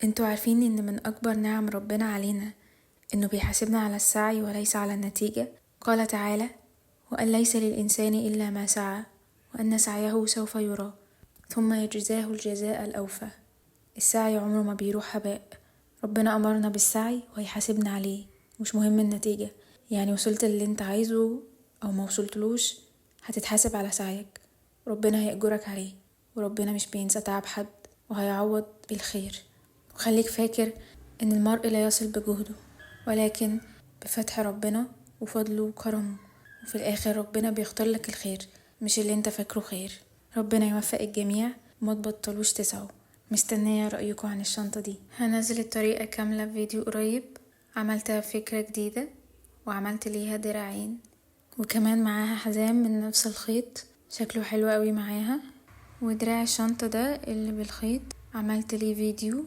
انتوا عارفين ان من اكبر نعم ربنا علينا انه بيحاسبنا على السعي وليس على النتيجة. قال تعالى: وأن ليس للإنسان إلا ما سعى وأن سعيه سوف يرى ثم يجزاه الجزاء الأوفى. السعي عمره ما بيروح هباء. ربنا أمرنا بالسعي ويحاسبنا عليه، مش مهم النتيجة. يعني وصلت اللي انت عايزه أو ما وصلتلوش، هتتحاسب على سعيك، ربنا هيأجرك عليه، وربنا مش بينسى تعب حد وهيعوض بالخير. وخليك فاكر ان المرء لا يصل بجهده، ولكن بفتح ربنا وفضله وكرمه، وفي الاخر ربنا بيختار لك الخير مش اللي انت فاكره خير. ربنا يوفق الجميع وما تبطلوش تسعوا. مستنية رأيكم عن الشنطة دي. هنزل الطريقة كاملة في فيديو قريب. عملتها بفكرة جديدة وعملت ليها دراعين، وكمان معاها حزام من نفس الخيط شكله حلو قوي معاها. ودراع الشنطة ده اللي بالخيط عملت ليه فيديو